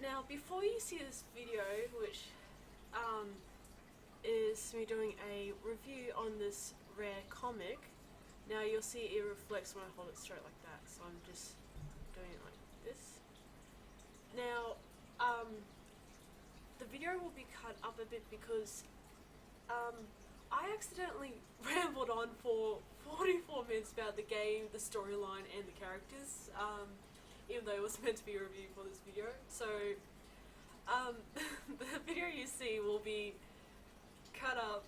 Now, before you see this video, which is me doing a review on this rare comic, now you'll see it reflects when I hold it straight like that, so I'm just doing it like this. Now, the video will be cut up a bit because I accidentally rambled on for 44 minutes about the game, the storyline and the characters, even though it was meant to be a review for this video. So the video you see will be cut up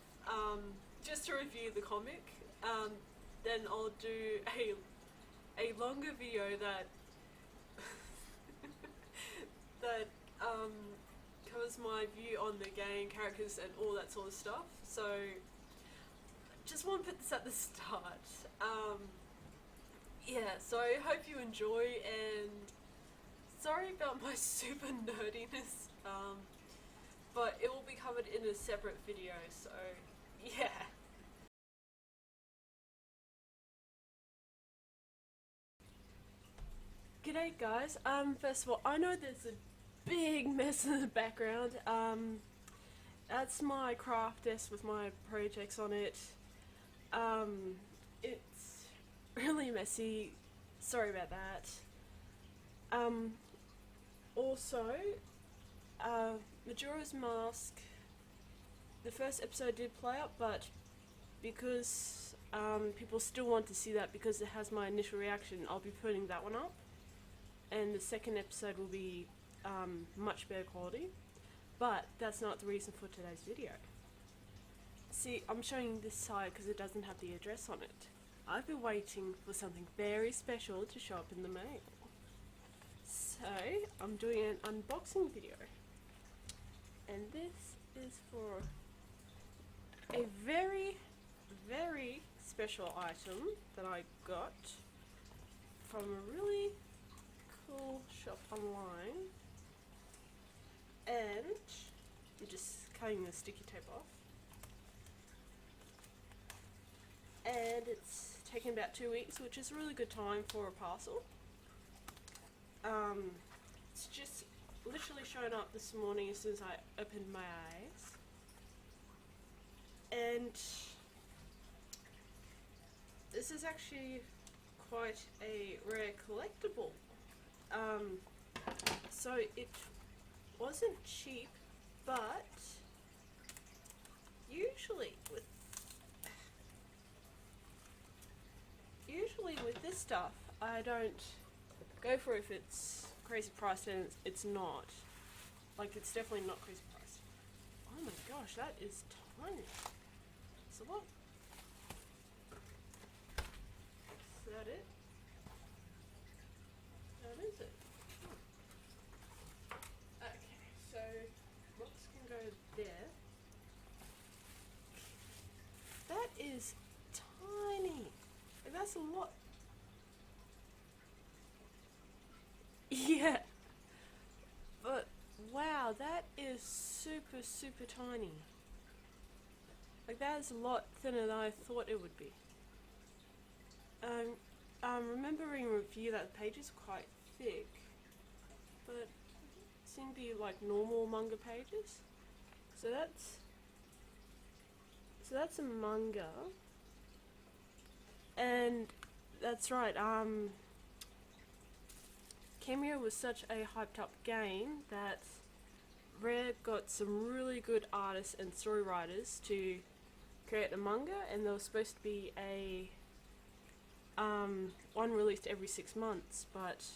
just to review the comic. Then I'll do a longer video that that covers my view on the game, characters and all that sort of stuff. So just want to put this at the start. Yeah, so I hope you enjoy, and sorry about my super nerdiness, but it will be covered in a separate video, so yeah. G'day guys, first of all, I know there's a big mess in the background. That's my craft desk with my projects on it. It's really messy, sorry about that. Also, Majora's Mask, the first episode did play up, but because people still want to see that because it has my initial reaction, I'll be putting that one up. And the second episode will be much better quality, but that's not the reason for today's video. See, I'm showing this side because it doesn't have the address on it. I've been waiting for something very special to show up in the mail. So, I'm doing an unboxing video. And this is for a very, very special item that I got from a really cool shop online. And I'm just cutting the sticky tape off. And it's taken about 2 weeks, which is a really good time for a parcel. It's just literally shown up this morning as soon as I opened my eyes. And this is actually quite a rare collectible. So it wasn't cheap, but usually with this stuff, I don't go for if it's crazy priced, and it's not. Like, it's definitely not crazy priced. Oh my gosh, that is tiny. So what? Is that it? That is it. Okay, so box can go there. That is tiny. And that's a lot. Yeah. But wow, that is super, super tiny. Like, that is a lot thinner than I thought it would be. Remembering review that the pages are quite thick, but seem to be like normal manga pages. So that's a manga, and that's right. Kameo was such a hyped up game that Rare got some really good artists and story writers to create a manga, and there was supposed to be a one released every 6 months, but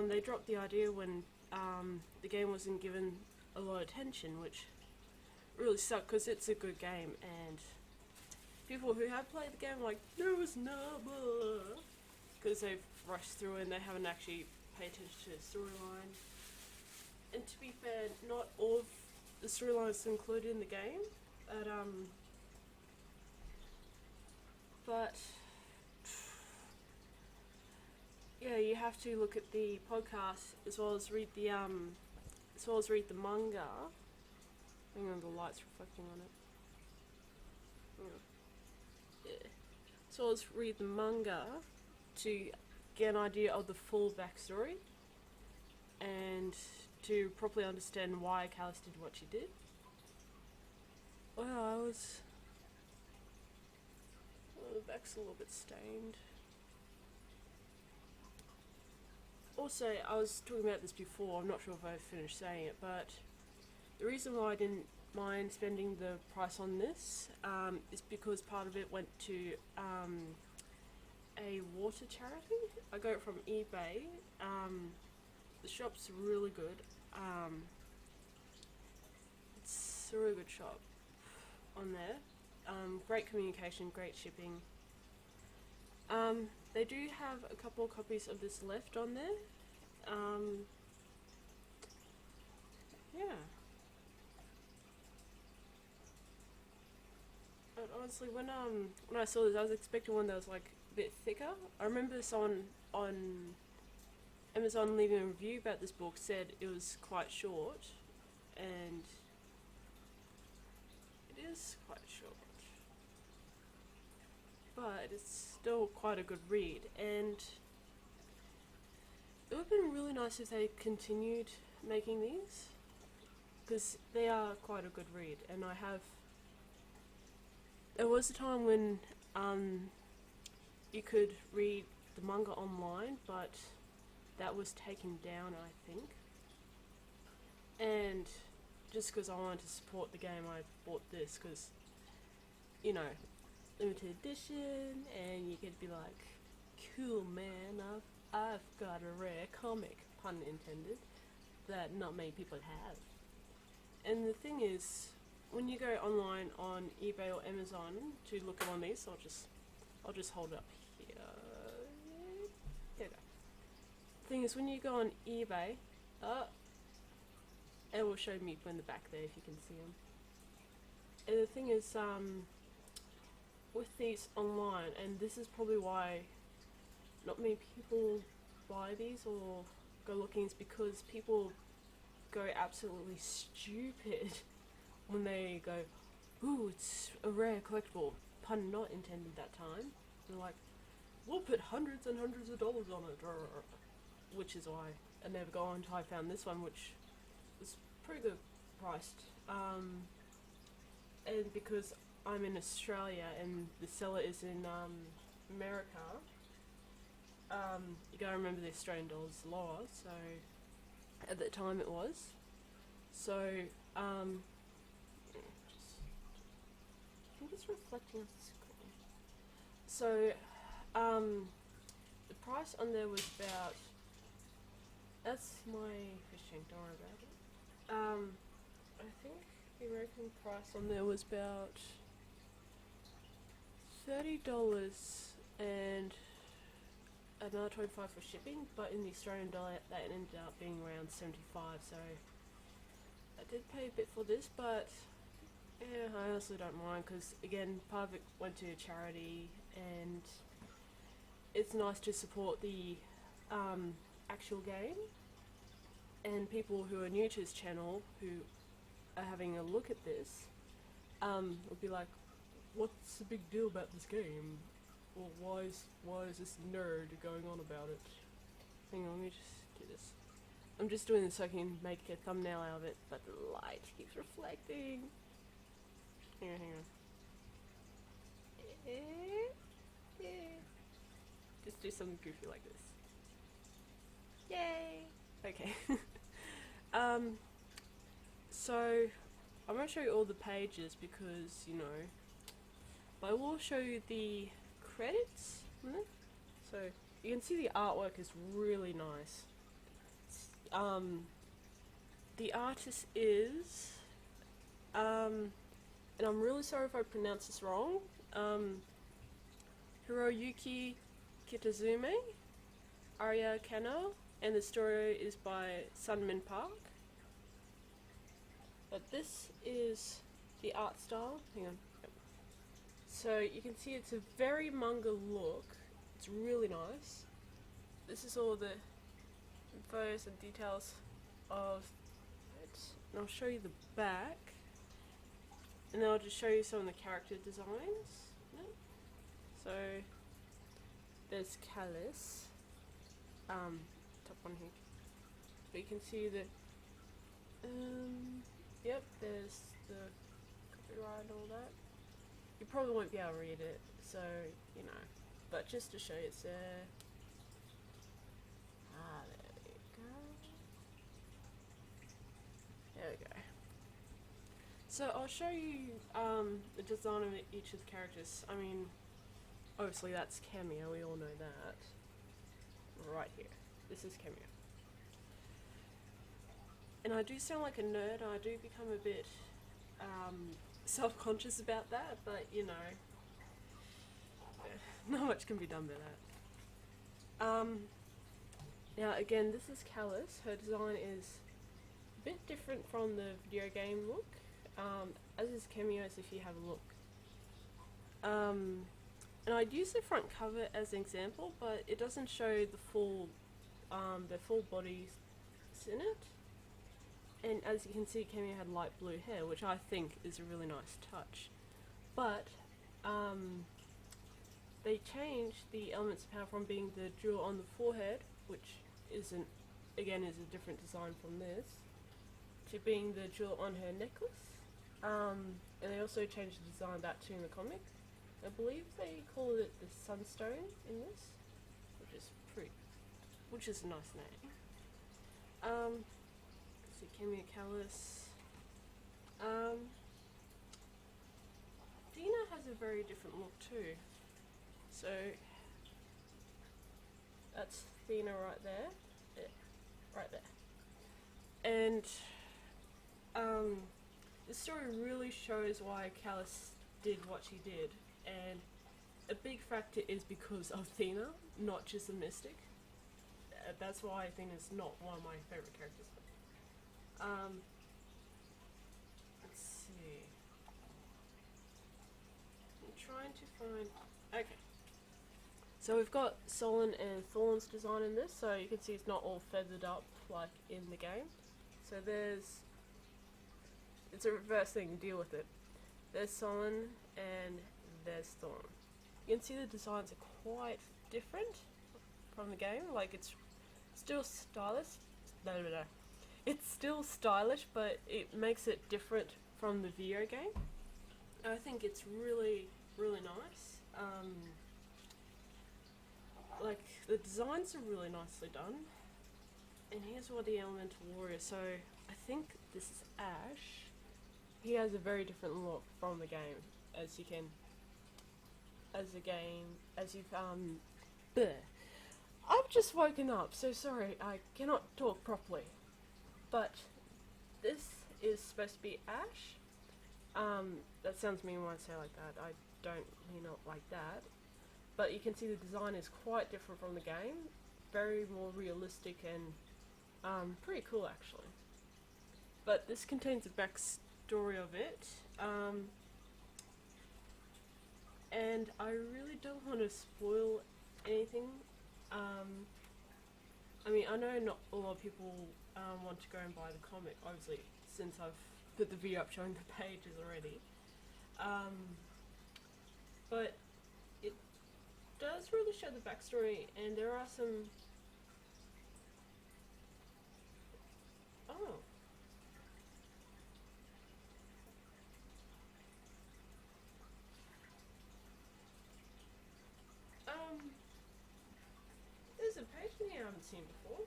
they dropped the idea when the game wasn't given a lot of attention, which really sucked because it's a good game, and people who have played the game are like, there was no, because they've rushed through and they haven't actually paid attention to the storyline. And to be fair, not all of the storylines included in the game, but yeah, you have to look at the podcast as well as read the manga. Hang on, the light's reflecting on it. Yeah. As well as read the manga to get an idea of the full backstory, and to properly understand why Callis did what she did. Well, the back's a little bit stained. Also, I was talking about this before, I'm not sure if I finished saying it, but the reason why I didn't mind spending the price on this is because part of it went to a water charity. I got it from eBay. The shop's really good. It's a really good shop on there. Great communication, great shipping. They do have a couple of copies of this left on there. Yeah. But honestly, when I saw this, I was expecting one that was like a bit thicker. I remember someone on Amazon leaving a review about this book said it was quite short, and it is quite short. But it's still quite a good read, and it would have been really nice if they continued making these, because they are quite a good read. And there was a time when you could read the manga online, but that was taken down, I think. And just because I wanted to support the game, I bought this, because, you know, limited edition, and you could be like, cool man, I've got a rare comic, pun intended, that not many people have. And the thing is, when you go online on eBay or Amazon to look at one of these, I'll just hold it up here. There we go. The thing is, when you go on eBay, it will show me in the back there if you can see them. And the thing is, with these online, and this is probably why not many people buy these or go looking, is because people go absolutely stupid when they go, ooh, it's a rare collectible, pun not intended that time. They're like, we'll put hundreds and hundreds of dollars on it, which is why I never go on until I found this one, which was pretty good priced. And because I'm in Australia and the seller is in America, you gotta remember the Australian dollar's lower, so at that time it was. So, I think it's reflecting off the screen. So, the price on there was about, that's my fish tank, don't worry about it. I think the American price on there was about $30 and another $25 for shipping, but in the Australian dollar that ended up being around 75, so I did pay a bit for this, but yeah, I honestly don't mind, because again, part of it went to a charity, and it's nice to support the actual game, and people who are new to this channel who are having a look at this would be like, what's the big deal about this game? Or why is this nerd going on about it? Hang on, let me just do this. I'm just doing this so I can make a thumbnail out of it, but the light keeps reflecting. Hang on. Just do something goofy like this. Yay! Okay. So I'm going to show you all the pages because, you know, but I will show you the credits. So you can see the artwork is really nice. The artist is, and I'm really sorry if I pronounce this wrong, Hiroyuki Kitazume, Arya Kano, and the story is by Sunmin Park. But this is the art style. Hang on. So you can see it's a very manga look. It's really nice. This is all the infos and details of it. And I'll show you the back. And then I'll just show you some of the character designs. Yeah. So there's Callis. Top one here. But you can see the Yep, there's the copyright and all that. You probably won't be able to read it, so, you know. But just to show you, it's there. Ah, there we go. There we go. So I'll show you the design of each of the characters. I mean, obviously that's Kameo, we all know that. Right here. This is Kameo. And I do sound like a nerd, and I do become a bit self-conscious about that, but you know, not much can be done by that. Now again, this is Maelyss. Her design is a bit different from the video game look, as is Kameo's if you have a look. And I'd use the front cover as an example, but it doesn't show the full bodies in it. And as you can see, Kameo had light blue hair, which I think is a really nice touch. But they changed the elements of power from being the jewel on the forehead, which isn't, again, is a different design from this, to being the jewel on her necklace. And they also changed the design of that too in the comic. I believe they call it the Sunstone in this, which is a nice name. So Kameo Maelyss. Dina has a very different look too. So that's Dina right there. Yeah, right there. And the story really shows why Maelyss did what she did, and a big factor is because of Athena, not just the Mystic. That's why Athena's not one of my favourite characters. Let's see. I'm trying to find. Okay. So we've got Solon and Thorn's design in this, so you can see it's not all feathered up like in the game. So it's a reverse thing, deal with it. There's Solon and there's Thorn. You can see the designs are quite different from the game, like it's still stylish. It's still stylish, but it makes it different from the video game. I think it's really, really nice. Like, the designs are really nicely done. And here's what the Elemental Warrior. So, I think this is Ash. He has a very different look from the game, as you've, bleh. I've just woken up, so sorry, I cannot talk properly. But this is supposed to be Ash. That sounds mean when I say like that. I don't mean it like that. But you can see the design is quite different from the game. Very more realistic and pretty cool actually. But this contains a backstory of it. And I really don't want to spoil anything. I mean, I know not a lot of people want to go and buy the comic, obviously, since I've put the video up showing the pages already. But it does really show the backstory, and there are some... Oh. There's a page in here I haven't seen before.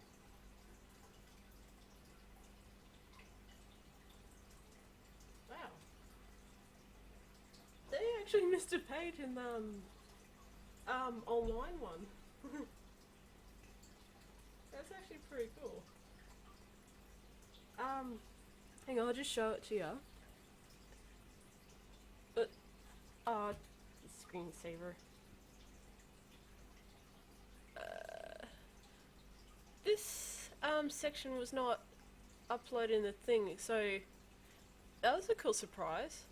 Wow. They actually missed a page in the online one. That's actually pretty cool. Hang on, I'll just show it to you. But screensaver. This section was not uploaded in the thing, so that was a cool surprise.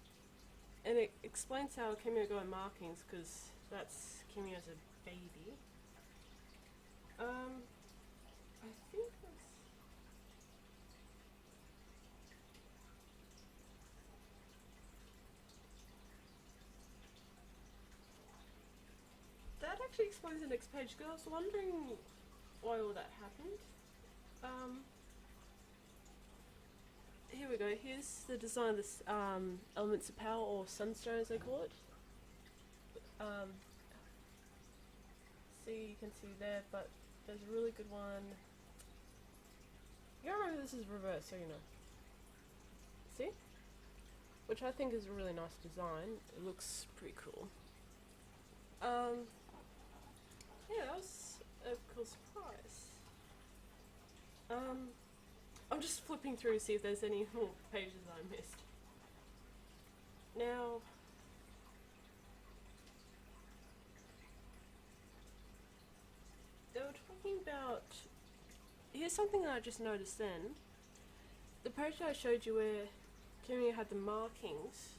And it explains how Kameo got markings, because that's Kameo as a baby. I think that actually explains the next page, because I was wondering why all that happened. here we go. Here's the design of this Elements of Power, or Sunstone as they call it. See, you can see there, but there's a really good one. You gotta remember this is reverse, so you know. See? Which I think is a really nice design. It looks pretty cool. Yeah, that was a cool surprise. I'm just flipping through to see if there's any more pages I missed. Now, they were talking about, here's something that I just noticed then. The page that I showed you where Kameo had the markings,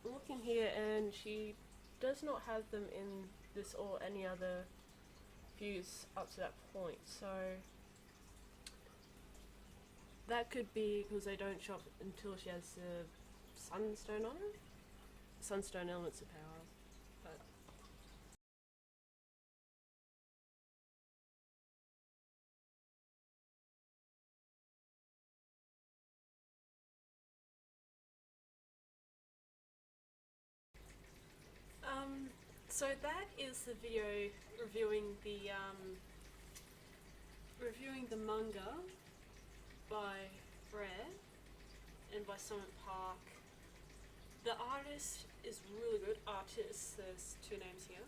I'm looking here and she does not have them in this or any other views up to that point, so that could be because they don't shop until she has the Sunstone on her. Sunstone Elements of Power. But so that is the video reviewing the manga by Rare and by Summit Park. The artist is really good. Artist, there's two names here.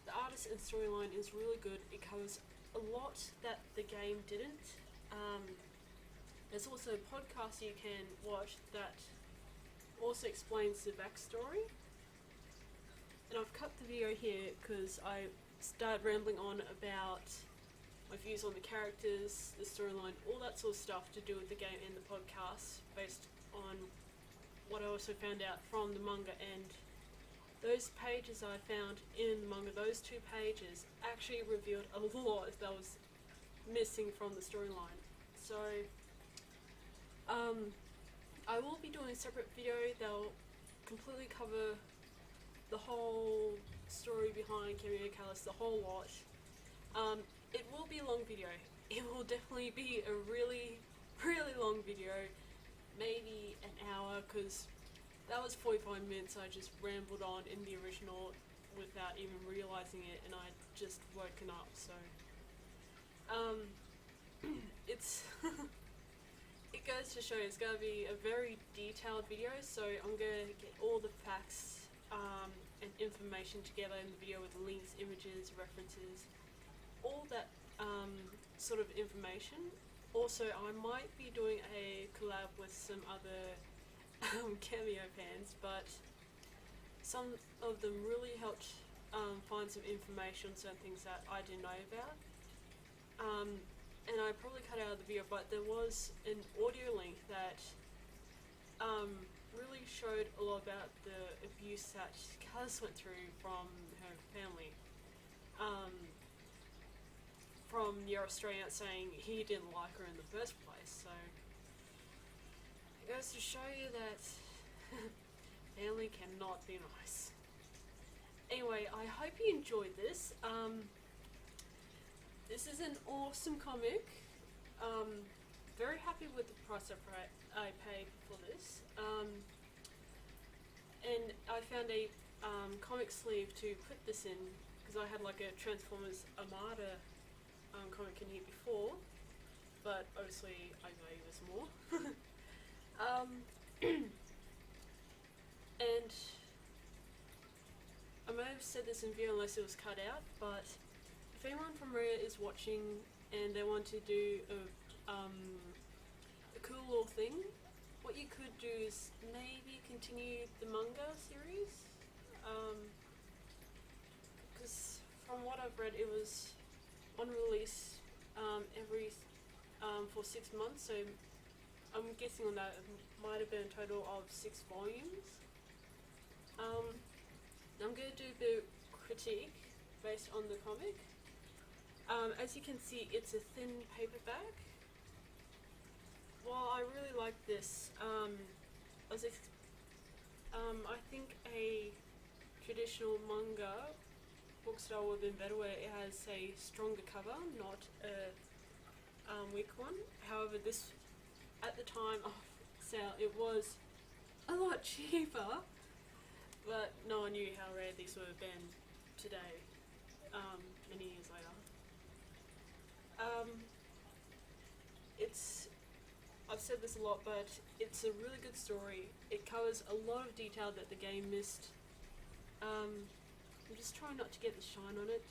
The artist and storyline is really good. It covers a lot that the game didn't. There's also a podcast you can watch that also explains the backstory. And I've cut the video here because I started rambling on about my views on the characters, the storyline, all that sort of stuff to do with the game and the podcast based on what I also found out from the manga. And those pages I found in the manga, those two pages, actually revealed a lot that was missing from the storyline. So I will be doing a separate video that'll completely cover the whole story behind CraftyMaelyss, the whole lot. It will be a long video. It will definitely be a really, really long video, maybe an hour, because that was 45 minutes I just rambled on in the original without even realizing it, and I'd just woken up, so it's it goes to show it's going to be a very detailed video, so I'm going to get all the facts and information together in the video with links, images, references, all that sort of information. Also, I might be doing a collab with some other Kameo fans, but some of them really helped find some information on certain things that I didn't know about. And I probably cut out of the video, but there was an audio link that really showed a lot about the abuse that Kaz went through from her family. From your Australian saying he didn't like her in the first place, so it goes to show you that family cannot be nice. Anyway, I hope you enjoyed this. This is an awesome comic. Very happy with the price I paid for this. And I found a comic sleeve to put this in because I had like a Transformers Armada comic in here before, but obviously I value this more. And I may have said this in video unless it was cut out, but if anyone from Rare is watching and they want to do a cool little thing, what you could do is maybe continue the manga series, because from what I've read it was on release every for 6 months, so I'm guessing on that it might have been a total of 6 volumes. I'm going to do the critique based on the comic. As you can see, it's a thin paperback. While I really like this, I think a traditional manga book style would have been better, where it has a stronger cover, not a weak one. However, this, at the time of sale, it was a lot cheaper, but no one knew how rare these would have been today, many years later. I've said this a lot, but it's a really good story. It covers a lot of detail that the game missed. I'm just trying not to get the shine on it.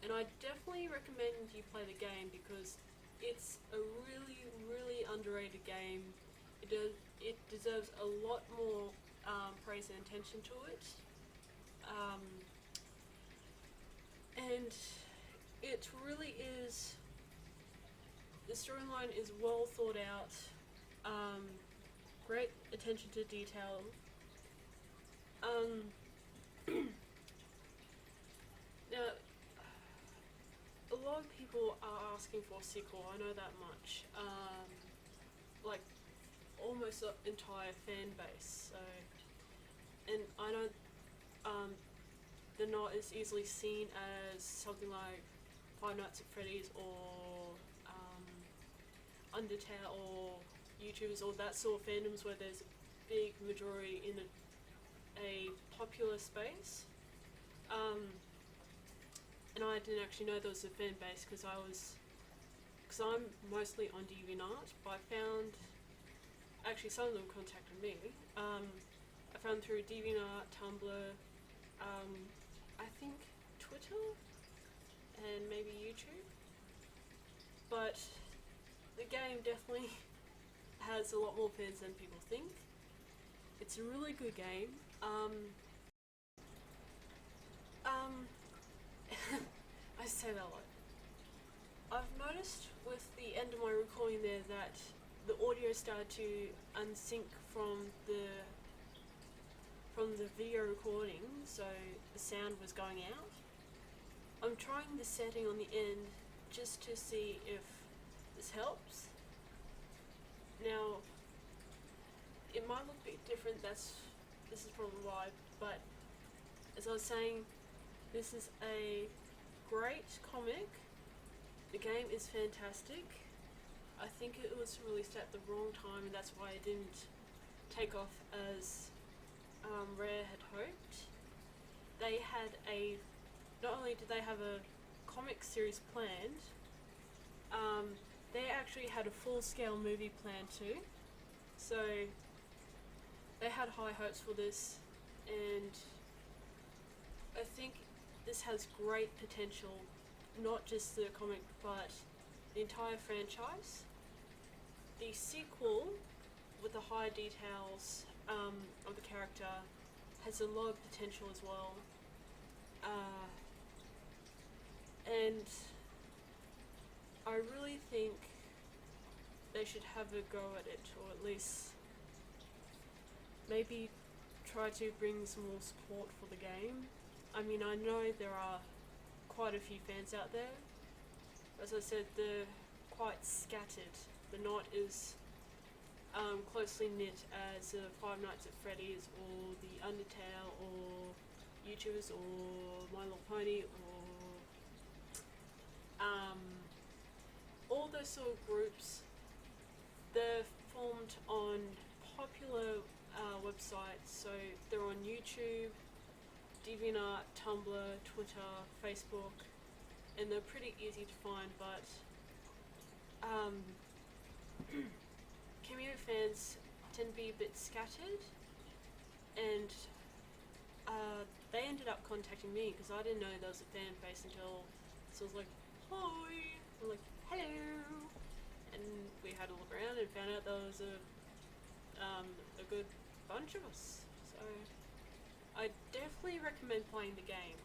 And I definitely recommend you play the game because it's a really, really underrated game. It deserves a lot more praise and attention to it. And it really is, the storyline is well thought out, great attention to detail. Now, a lot of people are asking for a sequel, I know that much. Like, almost the entire fan base, so, and I know they're not as easily seen as something like Five Nights at Freddy's or Undertale or YouTubers or that sort of fandoms where there's a big majority in a popular space. And I didn't actually know there was a fan base because I'm mostly on DeviantArt, but I found, actually some of them contacted me. I found through DeviantArt, Tumblr, I think Twitter, and maybe YouTube. But the game definitely has a lot more fans than people think. It's a really good game. I say that a lot. I've noticed with the end of my recording there that the audio started to unsync from the video recording, so the sound was going out. I'm trying the setting on the end just to see if this helps. Now, it might look a bit different, this is probably why, but as I was saying, this is a great comic. The game is fantastic. I think it was released at the wrong time and that's why it didn't take off as Rare had hoped. They had not only did they have a comic series planned, they actually had a full-scale movie planned too. So they had high hopes for this, and I think this has great potential, not just the comic but the entire franchise. The sequel, with the high details of the character, has a lot of potential as well. And I really think they should have a go at it, or at least maybe try to bring some more support for the game. I mean, I know there are quite a few fans out there. As I said, they're quite scattered. They're not as closely knit as Five Nights at Freddy's or the Undertale or YouTubers or My Little Pony or all those sort of groups. They're formed on popular websites, so they're on YouTube, DeviantArt, Tumblr, Twitter, Facebook, and they're pretty easy to find, but Kameo fans tend to be a bit scattered, and they ended up contacting me because I didn't know there was a fan base until, so I was like, hi, I'm like, hello, and we had a look around and found out there was a good bunch of us. So I definitely recommend playing the game.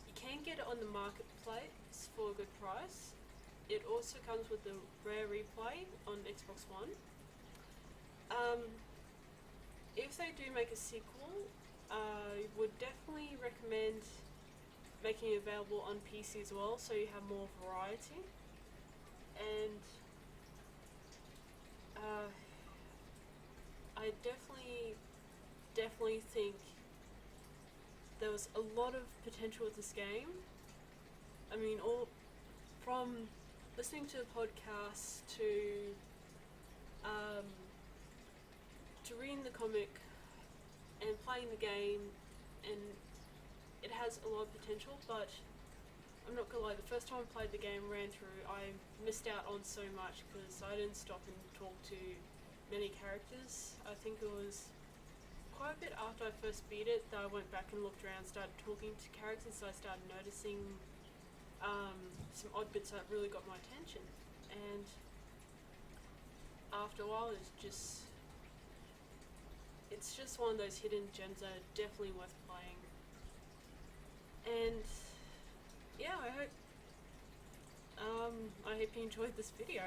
You can get it on the marketplace for a good price. It also comes with the Rare Replay on Xbox One. If they do make a sequel, I would definitely recommend making it available on PC as well, so you have more variety. And I definitely think there was a lot of potential with this game. I mean, all from listening to podcasts to to reading the comic and playing the game, and it has a lot of potential, but I'm not gonna lie, the first time I played the game, ran through, I missed out on so much because I didn't stop and talk to many characters. I think it was quite a bit after I first beat it that I went back and looked around, started talking to characters, so I started noticing some odd bits that really got my attention. And after a while, it's just one of those hidden gems that are definitely worth playing. And yeah, I hope you enjoyed this video.